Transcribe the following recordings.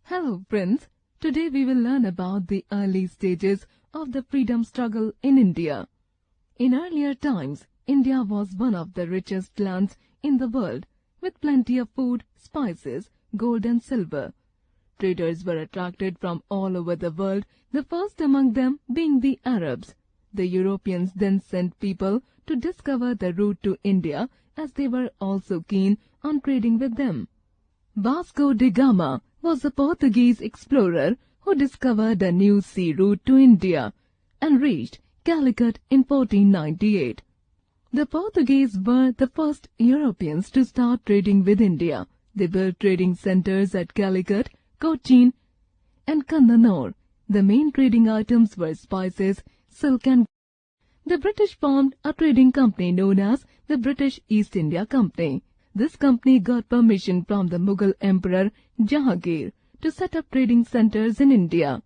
Hello friends, today we will learn about the early stages of the freedom struggle in India. In earlier times, India was one of the richest lands in the world, with plenty of food, spices, gold and silver. Traders were attracted from all over the world, the first among them being the Arabs. The Europeans then sent people to discover the route to India, as they were also keen on trading with them. Vasco da Gama was a Portuguese explorer who discovered a new sea route to India and reached Calicut in 1498. The Portuguese were the first Europeans to start trading with India. They built trading centers at Calicut, Cochin and Kannur. The main trading items were spices, silk and the British formed a trading company known as the British East India Company. This company got permission from the Mughal Emperor Jahangir to set up trading centers in India.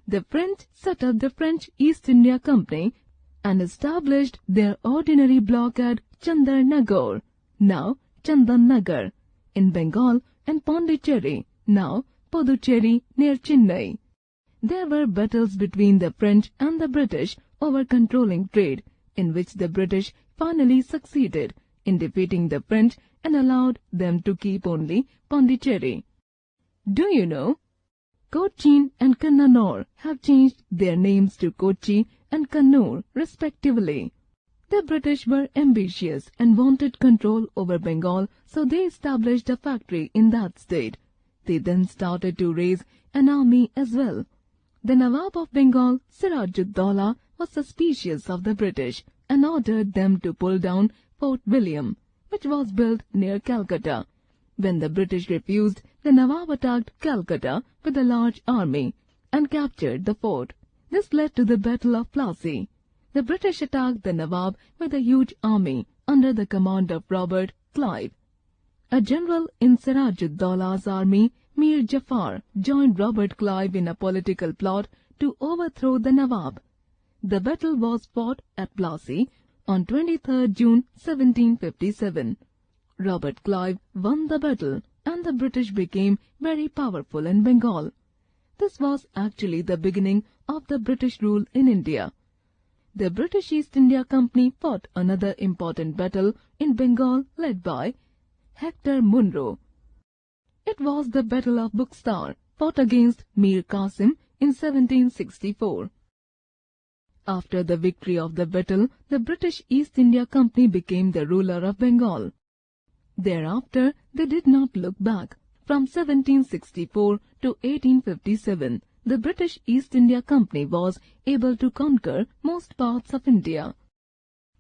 The French set up the French East India Company and established their ordinary block at Chandarnagar, now Chandannagar, in Bengal, and Pondicherry, now Puducherry, near Chennai. There were battles between the French and the British over controlling trade, in which the British finally succeeded in defeating the French and allowed them to keep only Pondicherry. Do you know? Cochin and Kannur have changed their names to Kochi and Kannur respectively. The British were ambitious and wanted control over Bengal, so they established a factory in that state. They then started to raise an army as well. The Nawab of Bengal, Siraj-ud-Dowlah, was suspicious of the British and ordered them to pull down Fort William, which was built near Calcutta. When the British refused, the Nawab attacked Calcutta with a large army and captured the fort. This led to the Battle of Plassey. The British attacked the Nawab with a huge army under the command of Robert Clive. A general in Siraj-ud-Dowlah's army, Mir Jafar, joined Robert Clive in a political plot to overthrow the Nawab. The battle was fought at Plassey on 23rd June 1757. Robert Clive won the battle and the British became very powerful in Bengal. This was actually the beginning of the British rule in India. The British East India Company fought another important battle in Bengal led by Hector Munro. It was the Battle of Buxar, fought against Mir Qasim in 1764. After the victory of the battle, the British East India Company became the ruler of Bengal. Thereafter, they did not look back. From 1764 to 1857, the British East India Company was able to conquer most parts of India.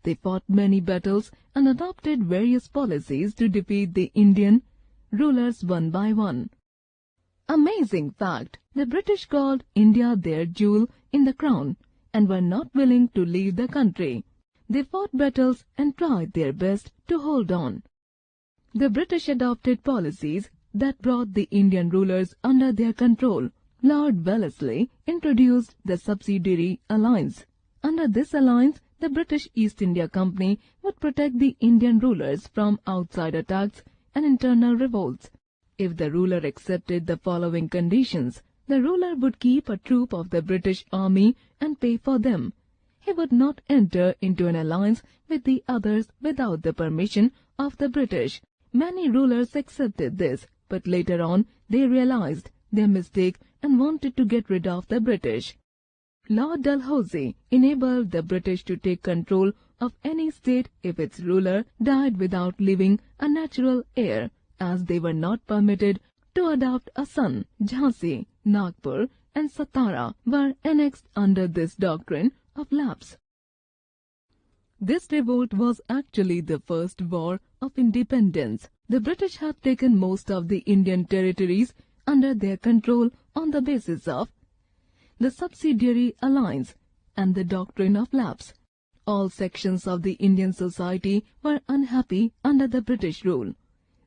They fought many battles and adopted various policies to defeat the Indian rulers one by one. Amazing fact, the British called India their jewel in the crown and were not willing to leave the country. They fought battles and tried their best to hold on. The British adopted policies that brought the Indian rulers under their control. Lord Wellesley introduced the Subsidiary Alliance. Under this alliance, the British East India Company would protect the Indian rulers from outside attacks and internal revolts. If the ruler accepted the following conditions, the ruler would keep a troop of the British army and pay for them. He would not enter into an alliance with the others without the permission of the British. Many rulers accepted this, but later on they realized their mistake and wanted to get rid of the British. Lord Dalhousie enabled the British to take control of any state if its ruler died without leaving a natural heir, as they were not permitted to adopt a son. Jhansi, Nagpur and Satara were annexed under this doctrine of lapse. This revolt was actually the first war of independence. The British had taken most of the Indian territories under their control on the basis of the Subsidiary Alliance and the doctrine of lapse. All sections of the Indian society were unhappy under the British rule.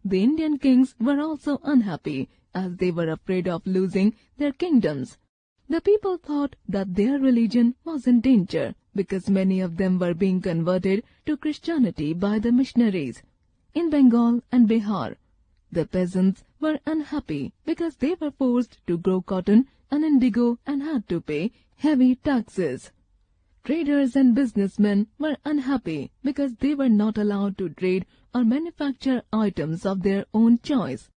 The Indian kings were also unhappy as they were afraid of losing their kingdoms. The people thought that their religion was in danger because many of them were being converted to Christianity by the missionaries. In Bengal and Bihar, the peasants were unhappy because they were forced to grow cotton and indigo and had to pay heavy taxes. Traders and businessmen were unhappy because they were not allowed to trade or manufacture items of their own choice.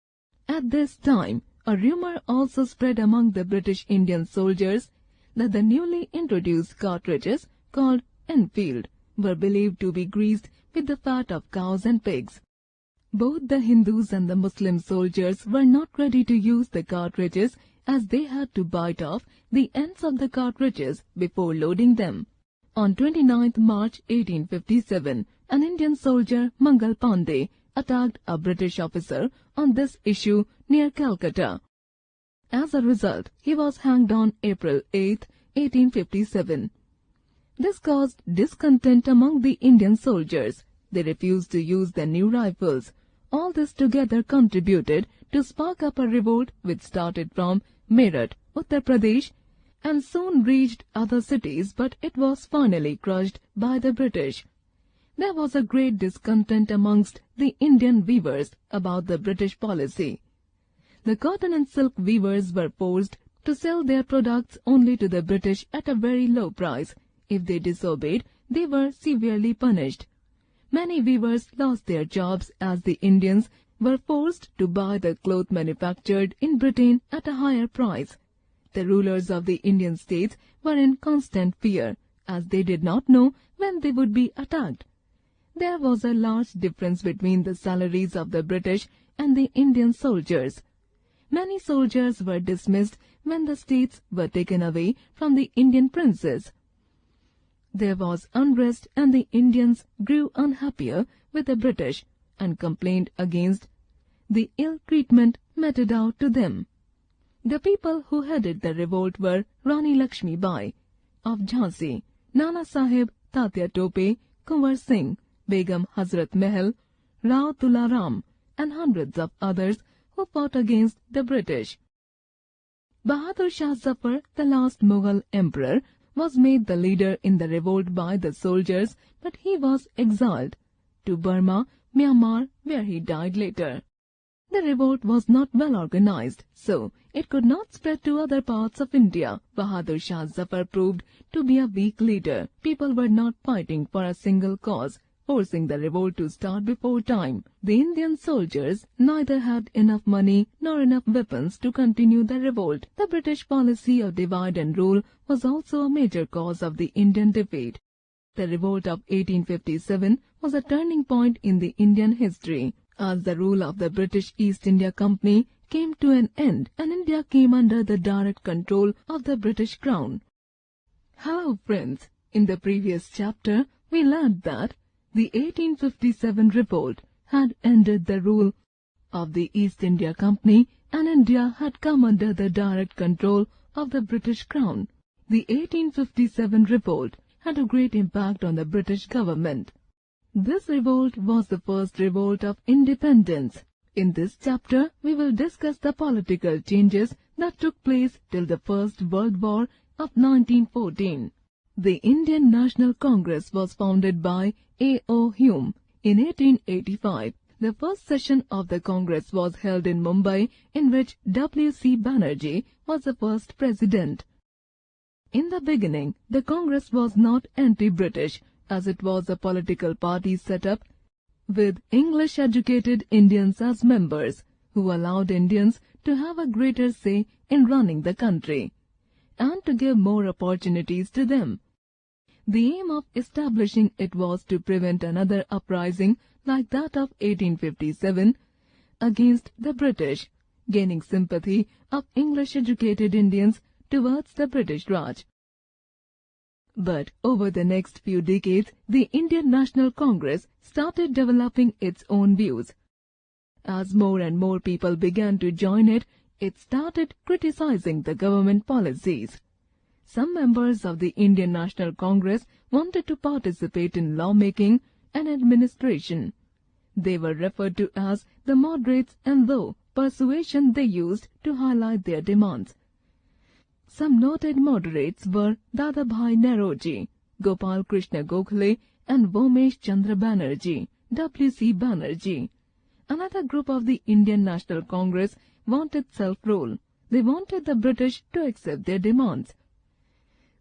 At this time, a rumor also spread among the British Indian soldiers that the newly introduced cartridges, called Enfield, were believed to be greased with the fat of cows and pigs. Both the Hindus and the Muslim soldiers were not ready to use the cartridges as they had to bite off the ends of the cartridges before loading them. On 29th March 1857, an Indian soldier, Mangal Pandey, attacked a British officer on this issue near Calcutta. As a result, he was hanged on April 8, 1857. This caused discontent among the Indian soldiers. They refused to use the new rifles. All this together contributed to spark up a revolt which started from Meerut, Uttar Pradesh, and soon reached other cities, but it was finally crushed by the British. There was a great discontent amongst the Indian weavers about the British policy. The cotton and silk weavers were forced to sell their products only to the British at a very low price. If they disobeyed, they were severely punished. Many weavers lost their jobs as the Indians were forced to buy the cloth manufactured in Britain at a higher price. The rulers of the Indian states were in constant fear, as they did not know when they would be attacked. There was a large difference between the salaries of the British and the Indian soldiers. Many soldiers were dismissed when the states were taken away from the Indian princes. There was unrest and the Indians grew unhappier with the British and complained against the ill treatment meted out to them. The people who headed the revolt were Rani Lakshmi Bai of Jhansi, Nana Sahib Tatya Tope, Kunwar Singh, Begum Hazrat Mahal, Rao Tularam, and hundreds of others who fought against the British. Bahadur Shah Zafar, the last Mughal emperor, was made the leader in the revolt by the soldiers, but he was exiled to Burma, Myanmar, where he died later. The revolt was not well organized, so it could not spread to other parts of India. Bahadur Shah Zafar proved to be a weak leader. People were not fighting for a single cause, forcing the revolt to start before time. The Indian soldiers neither had enough money nor enough weapons to continue the revolt. The British policy of divide and rule was also a major cause of the Indian defeat. The revolt of 1857 was a turning point in the Indian history, as the rule of the British East India Company came to an end and India came under the direct control of the British Crown. Hello friends, in the previous chapter we learned that the 1857 revolt had ended the rule of the East India Company and India had come under the direct control of the British Crown. The 1857 revolt had a great impact on the British government. This revolt was the first revolt of independence. In this chapter, we will discuss the political changes that took place till the First World War of 1914. The Indian National Congress was founded by A.O. Hume in 1885. The first session of the Congress was held in Mumbai, in which W.C. Banerjee was the first president. In the beginning, the Congress was not anti-British, as it was a political party set up with English-educated Indians as members, who allowed Indians to have a greater say in running the country, and to give more opportunities to them. The aim of establishing it was to prevent another uprising like that of 1857 against the British, gaining sympathy of English-educated Indians towards the British Raj. But over the next few decades, the Indian National Congress started developing its own views. As more and more people began to join it, it started criticizing the government policies. Some members of the Indian National Congress wanted to participate in lawmaking and administration. They were referred to as the moderates, and though persuasion they used to highlight their demands. Some noted moderates were Dadabhai Naoroji, Gopal Krishna Gokhale and Vomesh Chandra Banerjee, W.C. Banerjee. Another group of the Indian National Congress wanted self-rule. They wanted the British to accept their demands.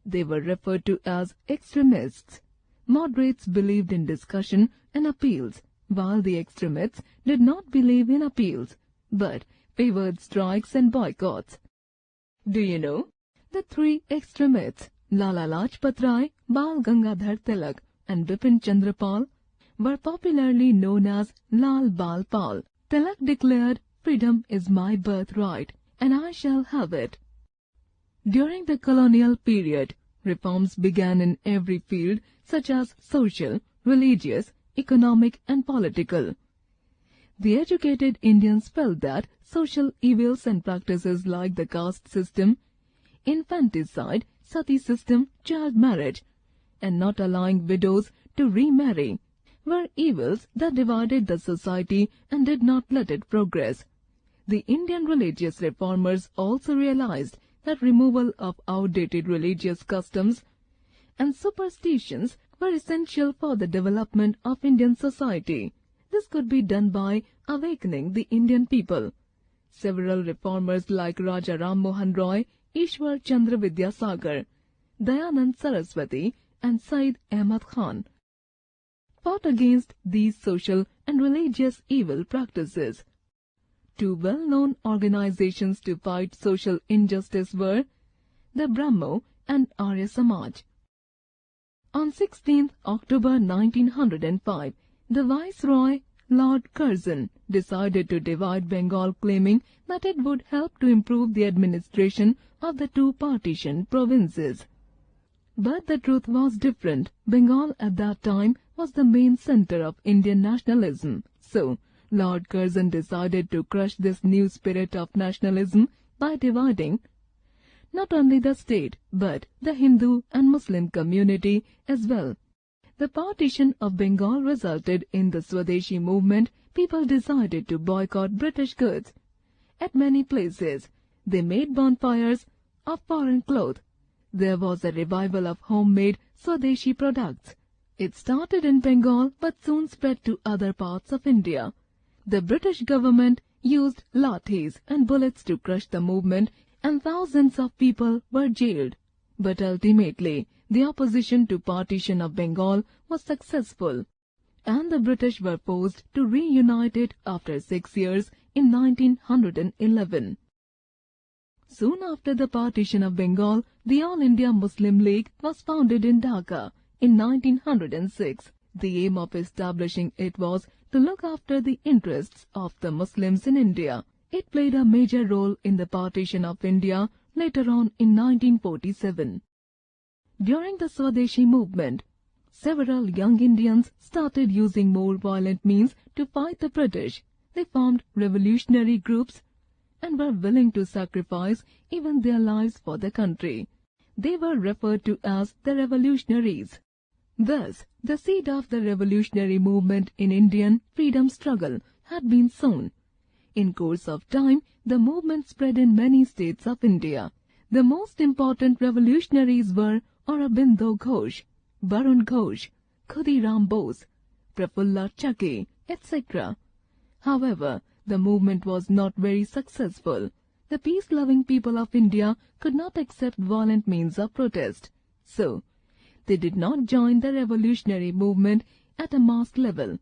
They were referred to as extremists. Moderates believed in discussion and appeals, while the extremists did not believe in appeals, but favored strikes and boycotts. Do you know? The three extremists, Lala Lajpat Rai, Bal Gangadhar Tilak and Bipin Chandra Pal, were popularly known as Lal Bal Pal. Tilak declared, "Freedom is my birthright, and I shall have it." During the colonial period, reforms began in every field such as social, religious, economic and political. The educated Indians felt that social evils and practices like the caste system, infanticide, sati system, child marriage, and not allowing widows to remarry were evils that divided the society and did not let it progress. The Indian religious reformers also realized that removal of outdated religious customs and superstitions were essential for the development of Indian society. This could be done by awakening the Indian people. Several reformers like Raja Ram Mohan Roy, Ishwar Chandra Vidyasagar, Dayanand Saraswati and Said Ahmad Khan fought against these social and religious evil practices. Two well-known organizations to fight social injustice were the Brahmo and Arya Samaj. On 16th October 1905, the Viceroy, Lord Curzon, decided to divide Bengal, claiming that it would help to improve the administration of the two partitioned provinces. But the truth was different. Bengal at that time was the main center of Indian nationalism. So, Lord Curzon decided to crush this new spirit of nationalism by dividing not only the state but the Hindu and Muslim community as well. The partition of Bengal resulted in the Swadeshi movement. People decided to boycott British goods. At many places, they made bonfires of foreign cloth. There was a revival of homemade Swadeshi products. It started in Bengal but soon spread to other parts of India. The British government used lathis and bullets to crush the movement, and thousands of people were jailed. But ultimately, the opposition to partition of Bengal was successful, and the British were forced to reunite it after 6 years in 1911. Soon after the partition of Bengal, the All India Muslim League was founded in Dhaka in 1906. The aim of establishing it was to look after the interests of the Muslims in India. It played a major role in the partition of India later on in 1947. During the Swadeshi movement, several young Indians started using more violent means to fight the British. They formed revolutionary groups and were willing to sacrifice even their lives for the country. They were referred to as the revolutionaries. Thus, the seed of the revolutionary movement in Indian freedom struggle had been sown. In course of time, the movement spread in many states of India. The most important revolutionaries were Aurobindo Ghosh, Varun Ghosh, Khudiram Bose, Prafulla Chakki, etc. However, the movement was not very successful. The peace-loving people of India could not accept violent means of protest. So, they did not join the revolutionary movement at a mass level.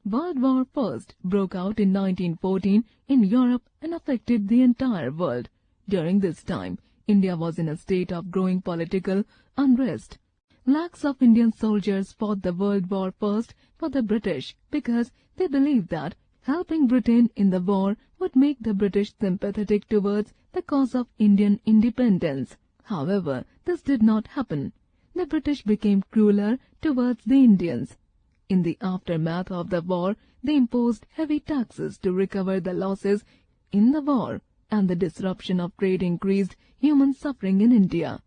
World War I broke out in 1914 in Europe and affected the entire world. During this time, India was in a state of growing political unrest. Lakhs of Indian soldiers fought the World War I for the British because they believed that helping Britain in the war would make the British sympathetic towards the cause of Indian independence. However, this did not happen. The British became crueler towards the Indians. In the aftermath of the war, they imposed heavy taxes to recover the losses in the war, and the disruption of trade increased human suffering in India.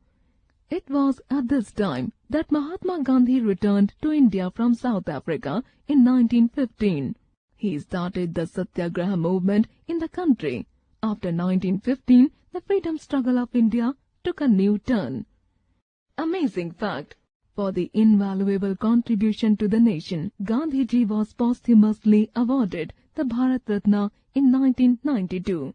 It was at this time that Mahatma Gandhi returned to India from South Africa in 1915. He started the Satyagraha movement in the country. After 1915, the freedom struggle of India took a new turn. Amazing fact: For the invaluable contribution to the nation, Gandhiji was posthumously awarded the Bharat Ratna in 1992.